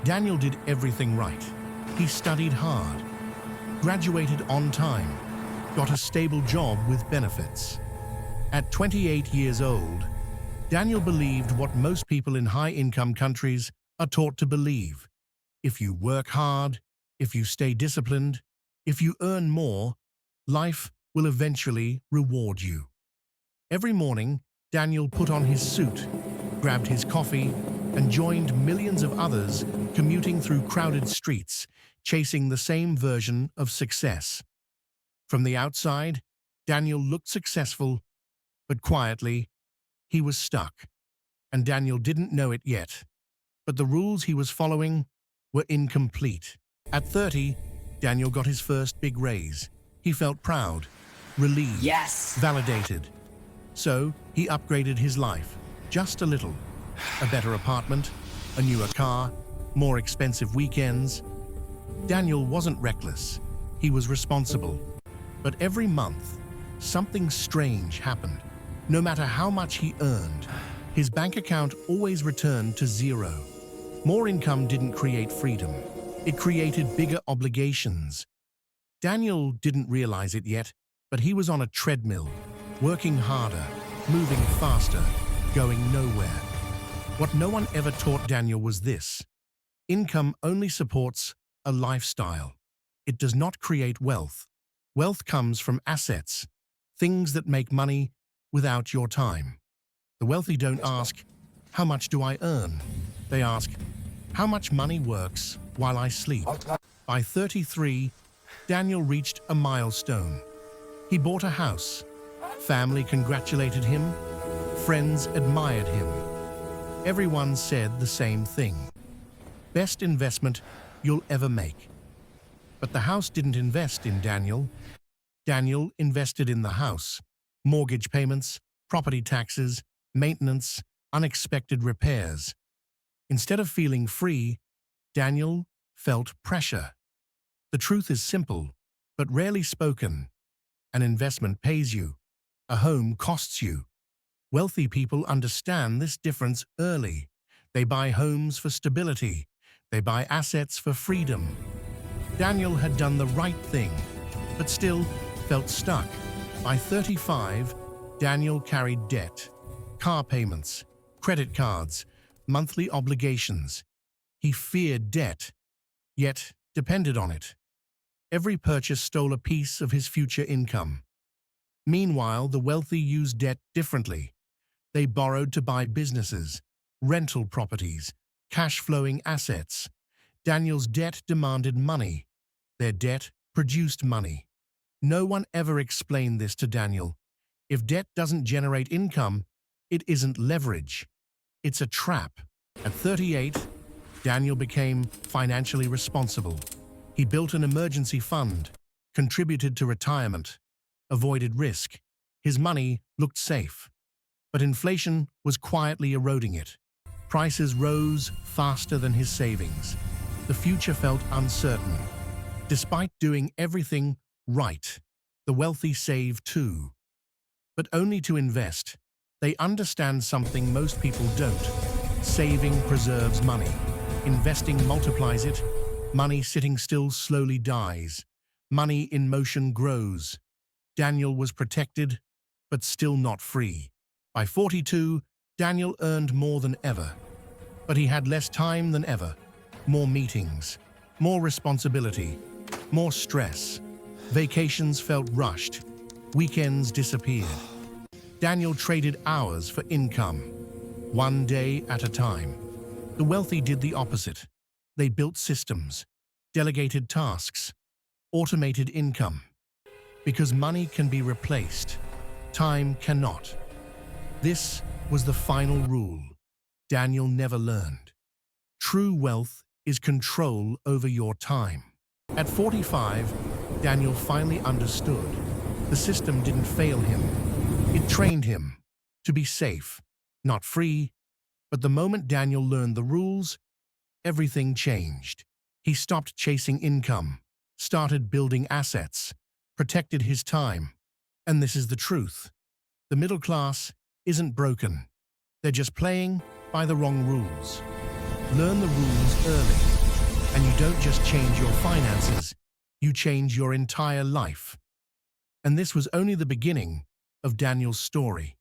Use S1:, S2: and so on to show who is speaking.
S1: Daniel did everything right. He studied hard, graduated on time, got a stable job with benefits. At 28 years old, Daniel believed what most people in high-income countries are taught to believe. If you work hard, if you stay disciplined, if you earn more, life will eventually reward you. Every morning, Daniel put on his suit, grabbed his coffee, and joined millions of others commuting through crowded streets, chasing the same version of success. From the outside, Daniel looked successful, but quietly, he was stuck. And Daniel didn't know it yet. But the rules he was following were incomplete. At 30, Daniel got his first big raise. He felt proud, relieved, validated. So he upgraded his life, just a little. A better apartment, a newer car, more expensive weekends. Daniel wasn't reckless. He was responsible. But every month, something strange happened. No matter how much he earned, his bank account always returned to zero. More income didn't create freedom. It created bigger obligations. Daniel didn't realize it yet, but he was on a treadmill, working harder, moving faster, going nowhere. What no one ever taught Daniel was this: income only supports a lifestyle. It does not create wealth. Wealth comes from assets, things that make money without your time. The wealthy don't ask, "How much do I earn?" They ask, "How much money works while I sleep?" By 33, Daniel reached a milestone. He bought a house. Family congratulated him. Friends admired him. Everyone said the same thing: best investment you'll ever make. But the house didn't invest in Daniel. Daniel invested in the house. Mortgage payments, property taxes, maintenance, unexpected repairs. Instead of feeling free, Daniel felt pressure. The truth is simple, but rarely spoken. An investment pays you. A home costs you. Wealthy people understand this difference early. They buy homes for stability. They buy assets for freedom. Daniel had done the right thing, but still felt stuck. By 35, Daniel carried debt, car payments, credit cards, monthly obligations. He feared debt, yet depended on it. Every purchase stole a piece of his future income. Meanwhile, the wealthy used debt differently. They borrowed to buy businesses, rental properties, cash-flowing assets. Daniel's debt demanded money. Their debt produced money. No one ever explained this to Daniel. If debt doesn't generate income, it isn't leverage. It's a trap. At 38, Daniel became financially responsible. He built an emergency fund, contributed to retirement, avoided risk. His money looked safe. But inflation was quietly eroding it. Prices rose faster than his savings. The future felt uncertain. Despite doing everything right, the wealthy save too. But only to invest. They understand something most people don't. Saving preserves money. Investing multiplies it. Money sitting still slowly dies. Money in motion grows. Daniel was protected, but still not free. By 42, Daniel earned more than ever. But he had less time than ever. More meetings, more responsibility, more stress. Vacations felt rushed. Weekends disappeared. Daniel traded hours for income, one day at a time. The wealthy did the opposite. They built systems, delegated tasks, automated income. Because money can be replaced, time cannot. This was the final rule Daniel never learned. True wealth is control over your time. At 45, Daniel finally understood. The system didn't fail him. It trained him to be safe, not free. But the moment Daniel learned the rules, everything changed. He stopped chasing income, started building assets, protected his time. And this is the truth. The middle class isn't broken. They're just playing by the wrong rules. Learn the rules early. And you don't just change your finances, you change your entire life. And this was only the beginning of Daniel's story.